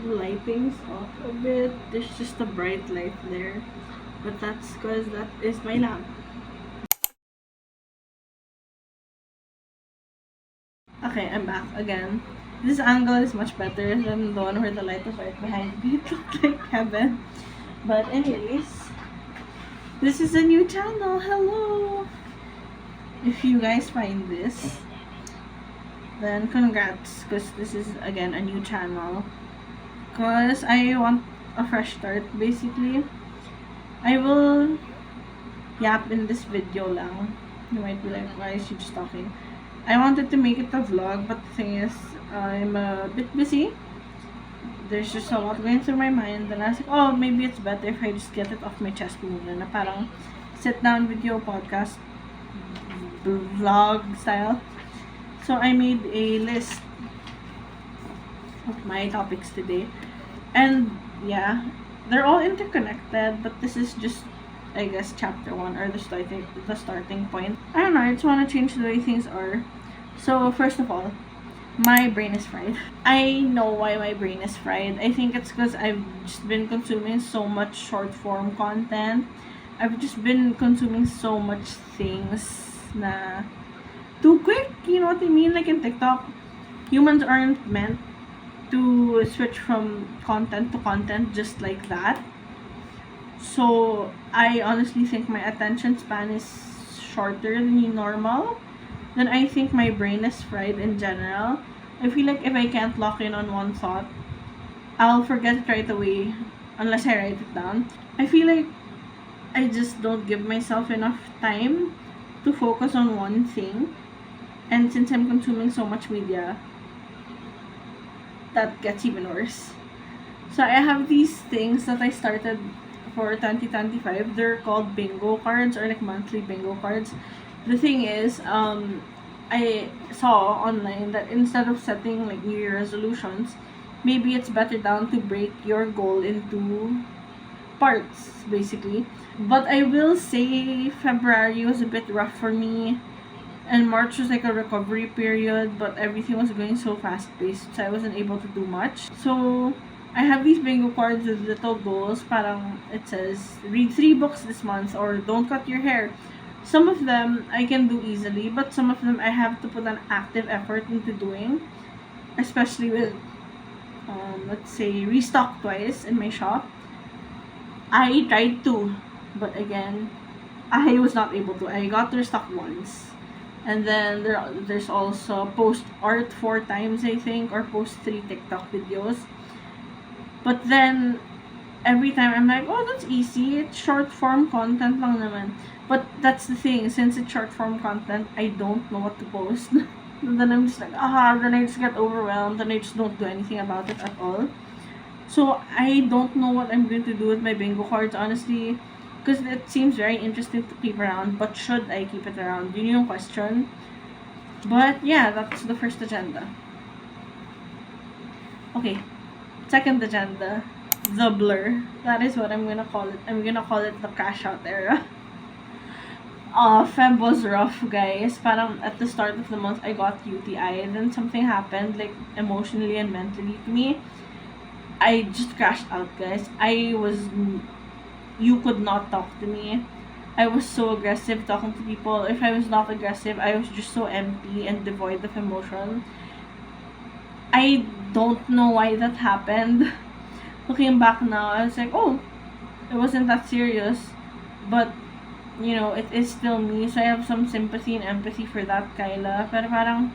the lighting's off a bit. There's just a bright light there. But that's because that is my lamp. Okay, I'm back again. This angle is much better than the one where the light was right behind me. It looked like heaven. But anyways, this is a new channel. Hello! If you guys find this, then congrats, because this is again a new channel. Because I want a fresh start, basically. I will yap in this video lang. You might be like, why is she just talking? I wanted to make it a vlog, but the thing is, I'm a bit busy. There's just a lot going through my mind, and I was like, oh, maybe it's better if I just get it off my chest muna, na parang sit down video podcast vlog style. So I made a list of my topics today, and yeah, they're all interconnected, but this is just, I guess, chapter 1, or the starting point. I don't know, I just want to change the way things are. So first of all, my brain is fried. I know why my brain is fried. I think it's because I've just been consuming so much short form content. I've just been consuming so much things na too quick, you know what I mean? Like in TikTok, humans aren't meant to switch from content to content just like that. So I honestly think my attention span is shorter than normal. Then I think my brain is fried in general. I feel like if I can't lock in on one thought, I'll forget it right away unless I write it down. I feel like I just don't give myself enough time to focus on one thing. And since I'm consuming so much media, that gets even worse. So I have these things that I started for 2025. They're called bingo cards, or like monthly bingo cards. The thing is, I saw online that instead of setting like New Year resolutions, maybe it's better down to break your goal into parts, basically. But I will say February was a bit rough for me, and March was like a recovery period, but everything was going so fast paced, so I wasn't able to do much. So I have these bingo cards with little goals. Parang it says, read 3 books this month, or don't cut your hair. Some of them I can do easily, but some of them I have to put an active effort into doing. Especially with, let's say, restock twice in my shop. I tried to, but again, I was not able to. I got to restock once. And then there's also post art 4 times, I think, or post 3 TikTok videos. But then, every time I'm like, oh, that's easy. It's short form content lang naman. But that's the thing. Since it's short form content, I don't know what to post. And then I'm just like, then I just get overwhelmed and I just don't do anything about it at all. So I don't know what I'm going to do with my bingo cards, honestly. Because it seems very interesting to keep around. But should I keep it around? Yun yung question. But yeah, that's the first agenda. Okay. Second agenda. The blur. That is what I'm gonna call it. I'm gonna call it the crash out era. Feb was rough, guys. Parang at the start of the month, I got UTI. Then something happened, like, emotionally and mentally to me. I just crashed out, guys. You could not talk to me. I was so aggressive talking to people. If I was not aggressive, I was just so empty and devoid of emotion. I don't know why that happened. Looking back now, I was like, oh, it wasn't that serious. But, you know, it is still me. So I have some sympathy and empathy for that, Kyla. Pero parang,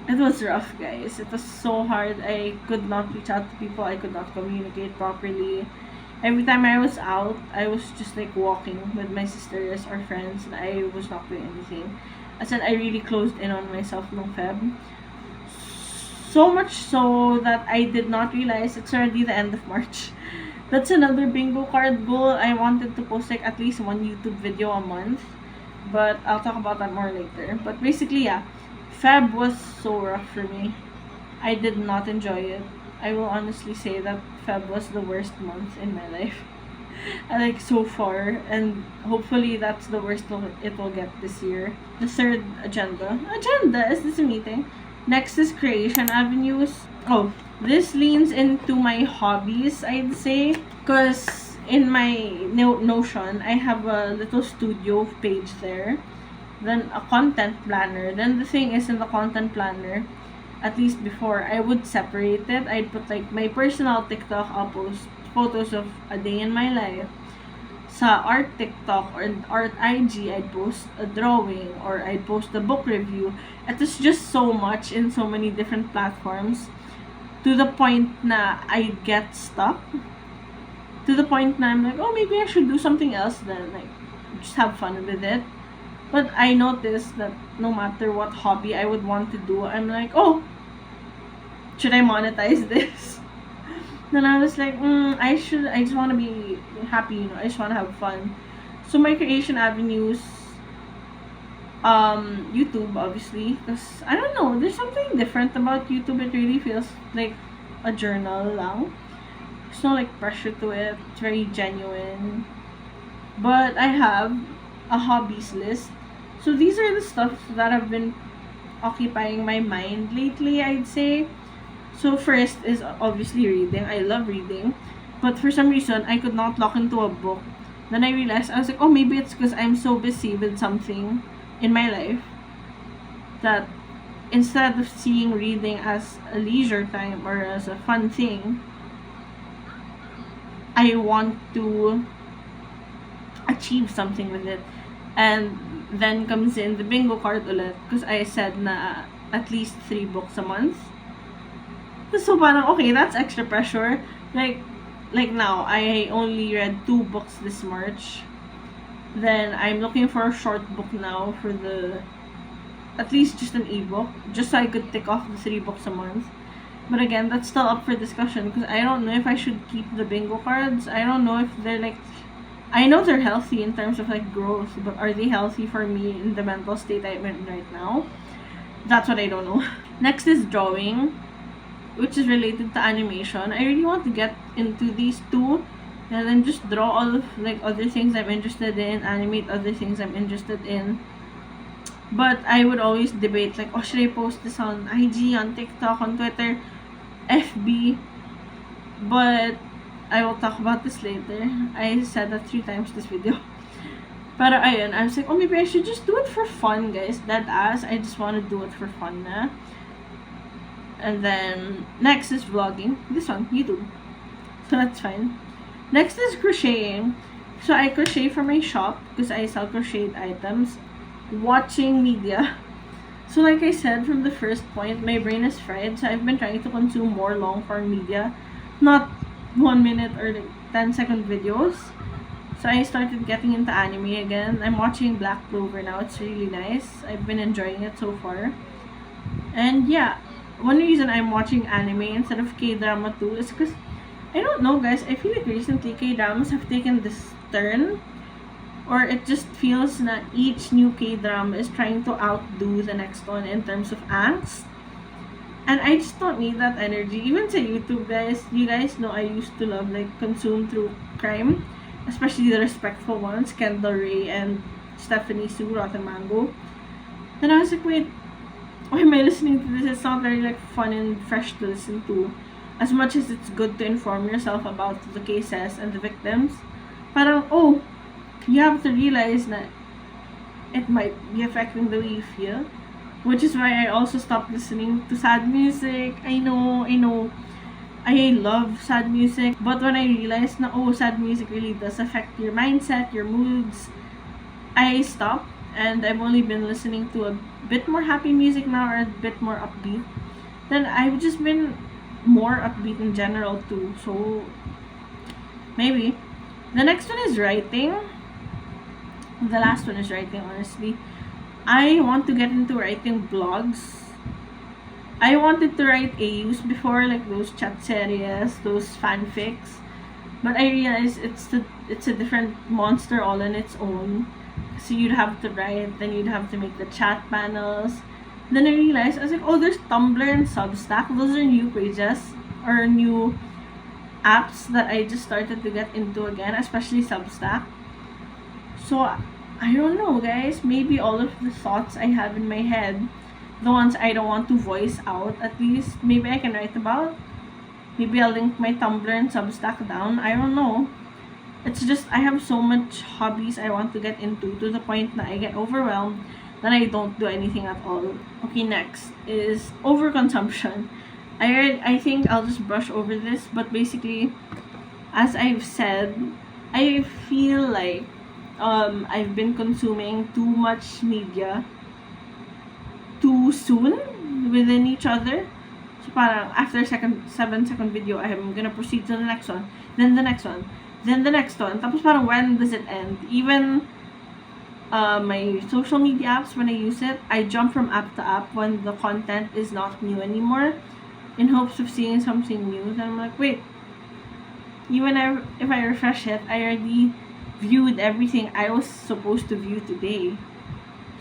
it was rough, guys. It was so hard. I could not reach out to people. I could not communicate properly. Every time I was out, I was just like walking with my sisters or friends, and I was not doing anything. As in, I really closed in on myself nung Feb. So much so that I did not realize it's already the end of March. That's another bingo card goal. I wanted to post like at least 1 YouTube video a month. But I'll talk about that more later. But basically, yeah. Feb was so rough for me. I did not enjoy it. I will honestly say that Feb was the worst month in my life. Like so far, and hopefully that's the worst it will get this year. The third agenda is this a meeting? Next is creation avenues. Oh, This leans into my hobbies, I'd say. Because in my Notion, I have a little studio page there. Then a content planner. Then the thing is, in the content planner, at least before, I would separate it. I'd put like my personal TikTok, I'll post photos of a day in my life. Sa art TikTok or art IG, I'd post a drawing or I'd post a book review. It is just so much in so many different platforms, to the point na I get stuck. To the point na I'm like, oh, maybe I should do something else then. Like, just have fun with it. But I noticed that no matter what hobby I would want to do, I'm like, oh, should I monetize this? Then I was like, I just want to be happy, I just want to have fun. So my creation avenues, YouTube, obviously, because I don't know, there's something different about YouTube. It really feels like a journal lang. There's no like pressure to it. It's very genuine. But I have a hobbies list. So these are the stuff that have been occupying my mind lately, I'd say. So first is obviously reading. I love reading. But for some reason, I could not lock into a book. Then I realized, I was like, oh, maybe it's because I'm so busy with something in my life that instead of seeing reading as a leisure time or as a fun thing, I want to achieve something with it. And then comes in the bingo card ulit, because I said na at least 3 books a month. So parang, okay, that's extra pressure. Like now, I only read 2 books this March. Then I'm looking for a short book now for at least just an ebook, just so I could tick off the 3 books a month. But again, that's still up for discussion, because I don't know if I should keep the bingo cards. I don't know if they're like, I know they're healthy in terms of like growth, but are they healthy for me in the mental state I'm in right now? That's what I don't know. Next is drawing, which is related to animation. I really want to get into these two and then just draw all of like other things I'm interested in, animate other things I'm interested in. But I would always debate like, oh, should I post this on IG, on TikTok, on Twitter, FB? But I will talk about this later. I said that 3 times this video. Pero ayun, I was like, oh, maybe I should just do it for fun, guys. That ass, I just want to do it for fun na. And then, next is vlogging. This one, YouTube. So that's fine. Next is crocheting. So I crochet for my shop because I sell crocheted items. Watching media. So like I said from the first point, my brain is fried. So I've been trying to consume more long form media. Not 1 minute or like 10-second videos. So I started getting into anime again. I'm watching Black Clover now. It's really nice. I've been enjoying it so far. And yeah, one reason I'm watching anime instead of K-drama too is because, I don't know guys, I feel like recently K-dramas have taken this turn. Or it just feels that each new K-drama is trying to outdo the next one in terms of angst. And I just don't need that energy. Even sa YouTube, guys, you guys know I used to love like consume true crime. Especially the respectful ones, Kendall Ray and Stephanie Sue, Rotten Mango. Then I was like, wait, why am I listening to this? It's not very like fun and fresh to listen to. As much as it's good to inform yourself about the cases and the victims, parang, oh, you have to realize that it might be affecting the way you feel. Which is why I also stopped listening to sad music. I know. I love sad music. But when I realized na, oh, sad music really does affect your mindset, your moods, I stopped. And I've only been listening to a bit more happy music now, or a bit more upbeat. Then I've just been more upbeat in general too. So, maybe. The next one is writing. The last one is writing, honestly. I want to get into writing blogs. I wanted to write AUs before, like those chat series, those fanfics. But I realized it's a different monster all on its own. So you'd have to write, then you'd have to make the chat panels. Then I realized, I was like, oh, there's Tumblr and Substack. Those are new pages or new apps that I just started to get into again, especially Substack. So I don't know, guys. Maybe all of the thoughts I have in my head, the ones I don't want to voice out, at least, maybe I can write about. Maybe I'll link my Tumblr and Substack down. I don't know. It's just I have so much hobbies I want to get into to the point that I get overwhelmed that I don't do anything at all. Okay, next is overconsumption. I think I'll just brush over this, but basically, as I've said, I feel like I've been consuming too much media too soon within each other. So parang after 7 second video, I'm gonna proceed to the next one, then the next one, then the next one. Tapos parang when does it end? Even my social media apps, when I use it, I jump from app to app when the content is not new anymore in hopes of seeing something new. Then I'm like, wait, even if I refresh it, I already viewed everything I was supposed to view today.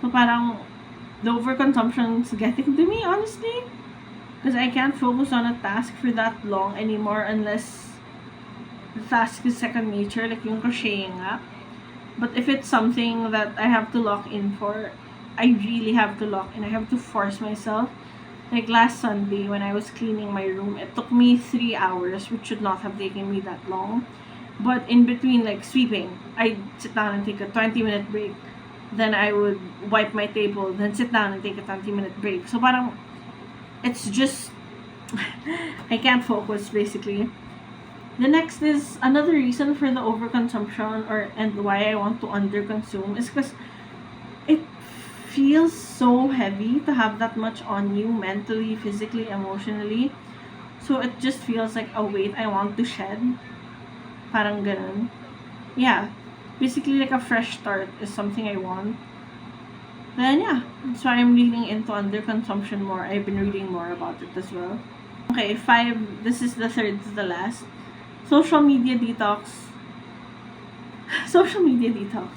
So parang the overconsumption's getting to me, honestly. Because I can't focus on a task for that long anymore unless the task is second nature, like yung crocheting nga. But if it's something that I have to lock in for, I really have to lock in. I have to force myself. Like last Sunday when I was cleaning my room, it took me 3 hours, which should not have taken me that long. But in between, like sweeping, I'd sit down and take a 20-minute break. Then I would wipe my table, then sit down and take a 20-minute break. So parang, it's just, I can't focus basically. The next is another reason for the overconsumption and why I want to underconsume is because it feels so heavy to have that much on you mentally, physically, emotionally. So it just feels like a weight I want to shed. Parang ganun. Yeah. Basically like a fresh start is something I want. Then yeah, that's why I'm reading into underconsumption more. I've been reading more about it as well. Okay, 5. This is the third to the last. Social media detox. Social media detox.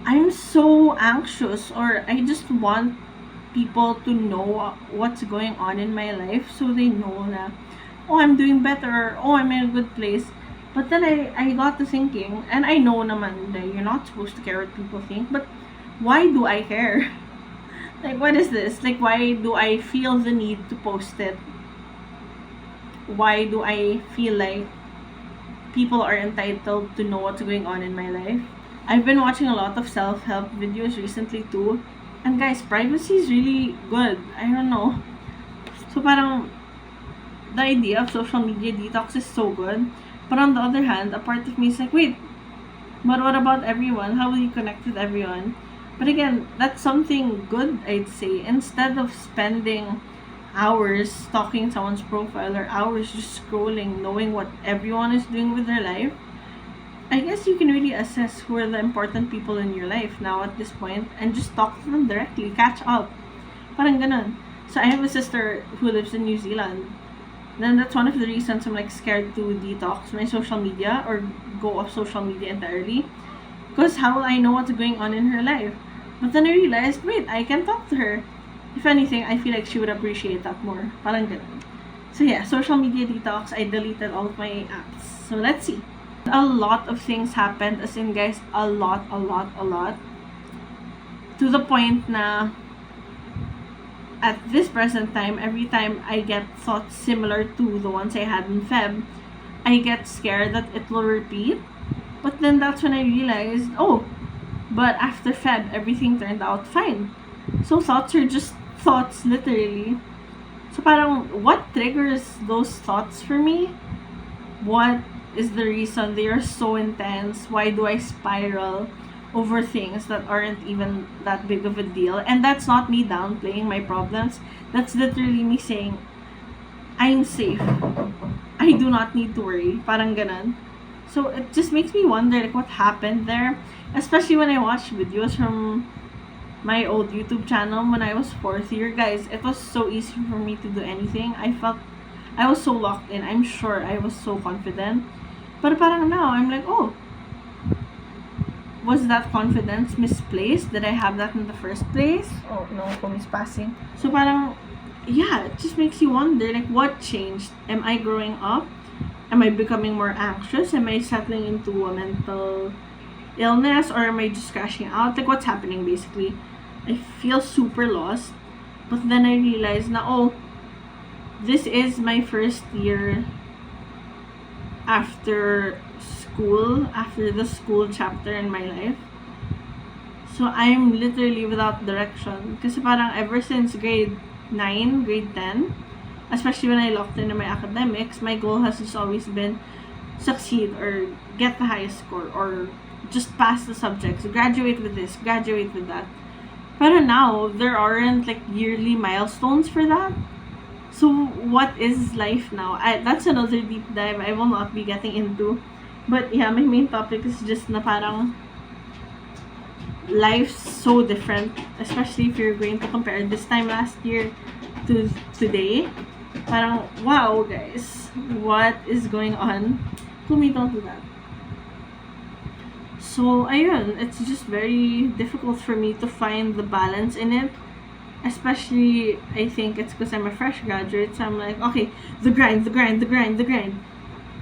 I'm so anxious, or I just want people to know what's going on in my life so they know na, oh, I'm doing better, or oh, I'm in a good place. But then I got to thinking, and I know naman that you're not supposed to care what people think, but why do I care? Like, what is this? Like, why do I feel the need to post it? Why do I feel like people are entitled to know what's going on in my life? I've been watching a lot of self-help videos recently too. And guys, privacy is really good. I don't know. So parang, the idea of social media detox is so good. But on the other hand, a part of me is like, wait, but what about everyone? How will you connect with everyone? But again, that's something good, I'd say. Instead of spending hours stalking someone's profile or hours just scrolling, knowing what everyone is doing with their life, I guess you can really assess who are the important people in your life now at this point and just talk to them directly, catch up. Parang ganun. So I have a sister who lives in New Zealand. Then that's one of the reasons I'm like scared to detox my social media or go off social media entirely. Because how will I know what's going on in her life? But then I realized, wait, I can talk to her. If anything, I feel like she would appreciate that more. Parang ganun. So yeah, social media detox. I deleted all of my apps. So let's see. A lot of things happened, as in guys, a lot. To the point na at this present time, every time I get thoughts similar to the ones I had in Feb, I get scared that it will repeat. But then that's when I realized, oh, but after Feb, everything turned out fine. So thoughts are just thoughts, literally. So parang, what triggers those thoughts for me? What is the reason they are so intense? Why do I spiral over things that aren't even that big of a deal? And that's not me downplaying my problems. That's literally me saying, I'm safe. I do not need to worry. Parang ganon. So it just makes me wonder like what happened there. Especially when I watch videos from my old YouTube channel when I was 4th year. Guys, it was so easy for me to do anything. I felt I was so locked in. I'm sure I was so confident. But parang now, I'm like, oh, was that confidence misplaced? Did I have that in the first place? Oh, no, phone is passing. So parang, yeah, it just makes you wonder, like, what changed? Am I growing up? Am I becoming more anxious? Am I settling into a mental illness? Or am I just crashing out? Like, what's happening, basically? I feel super lost. But then I realized na, oh, this is my first year after school, after the school chapter in my life. So I'm literally without direction. Kasi parang ever since grade 9, grade 10, especially when I locked into my academics, my goal has just always been succeed or get the highest score or just pass the subjects, graduate with this, graduate with that. But now, there aren't like yearly milestones for that. So what is life now? That's another deep dive I will not be getting into. But yeah, my main topic is just na parang life's so different, especially if you're going to compare this time last year to today. Parang, wow, guys, what is going on? Kumi, don't do that. So, ayun, it's just very difficult for me to find the balance in it. Especially, I think it's because I'm a fresh graduate, so I'm like, okay, the grind, the grind, the grind, the grind.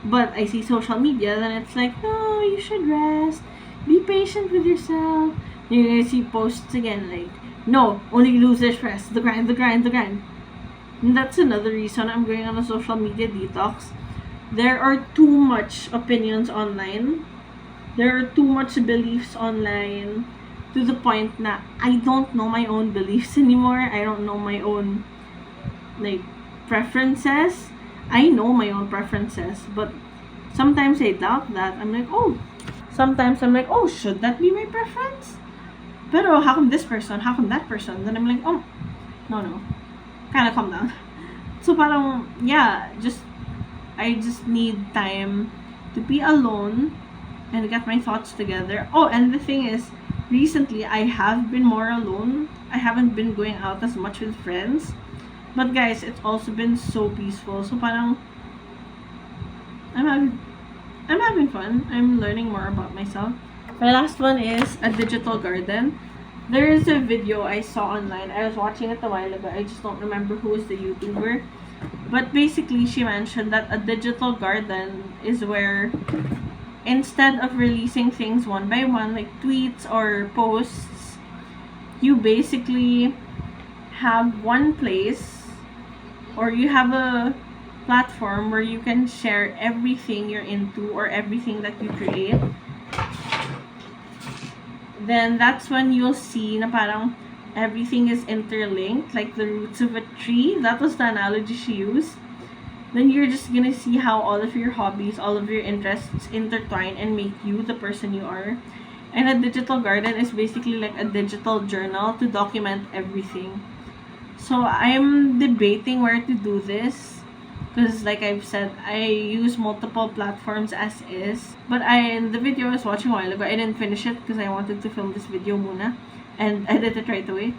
But I see social media, then it's like, no, you should rest. Be patient with yourself. You're gonna see posts again like, no, only losers rest. The grind, the grind, the grind. And that's another reason I'm going on a social media detox. There are too much opinions online. There are too much beliefs online to the point na I don't know my own beliefs anymore. I don't know my own like preferences. I know my own preferences, but sometimes I doubt that. Sometimes I'm like, oh, should that be my preference? Pero how come this person? How come that person? Then I'm like, oh, no. Kind of calm down. So parang, yeah, I just need time to be alone and get my thoughts together. Oh, and the thing is, recently I have been more alone. I haven't been going out as much with friends. But guys, it's also been so peaceful. So parang, I'm having fun. I'm learning more about myself. My last one is a digital garden. There is a video I saw online. I was watching it a while ago. I just don't remember who was the YouTuber. But basically, she mentioned that a digital garden is where instead of releasing things one by one, like tweets or posts, you basically have one place or you have a platform where you can share everything you're into or everything that you create. Then that's when you'll see na parang everything is interlinked, like the roots of a tree. That was the analogy she used. Then you're just gonna see how all of your hobbies, all of your interests intertwine and make you the person you are. And a digital garden is basically like a digital journal to document everything. So I'm debating where to do this because like I've said, I use multiple platforms as is. But in the video I was watching a while ago, I didn't finish it because I wanted to film this video muna and edit it right away.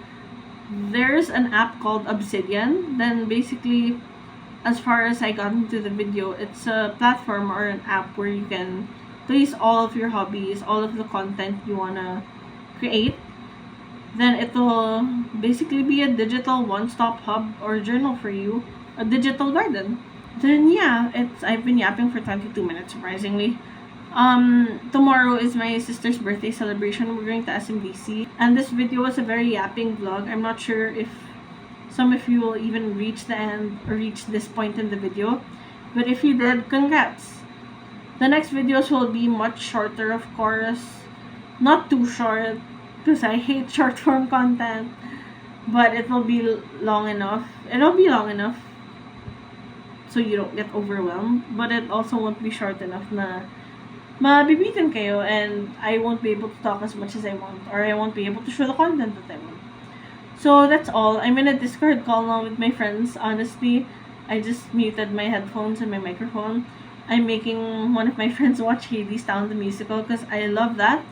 There's an app called Obsidian. Then basically, as far as I got into the video, it's a platform or an app where you can place all of your hobbies, all of the content you wanna create. Then it will basically be a digital one-stop hub or journal for you, a digital garden. Then yeah, I've been yapping for 22 minutes surprisingly. Tomorrow is my sister's birthday celebration. We're going to SMBC, and this video was a very yapping vlog. I'm not sure if some of you will even reach the end or reach this point in the video, but if you did, congrats. The next videos will be much shorter, of course, not too short because I hate short form content, but it will be long enough. It'll be long enough so you don't get overwhelmed, but it also won't be short enough na mabibitin kayo and I won't be able to talk as much as I want or I won't be able to show the content that I want. So that's all. I'm in a Discord call now with my friends. Honestly, I just muted my headphones and my microphone. I'm making one of my friends watch Hades Town the musical because I love that.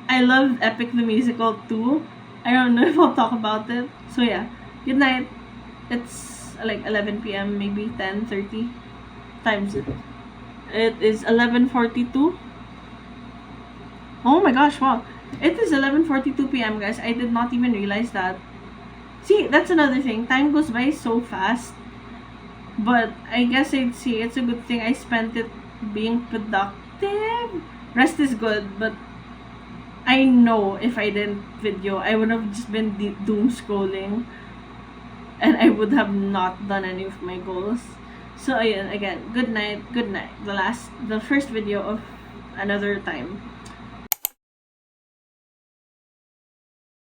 I love Epic the musical too. I don't know if I'll talk about it. So yeah, good night. It's like 11 p.m. maybe 10:30 times it. It is 11:42. Oh my gosh, wow. It is 11:42 p.m. guys. I did not even realize that. See, that's another thing. Time goes by so fast. But I guess I'd say it's a good thing I spent it being productive. Rest is good, but I know if I didn't video, I would have just been doom scrolling. and I would have not done any of my goals. So ayun, again, good night, good night. The first video of another time.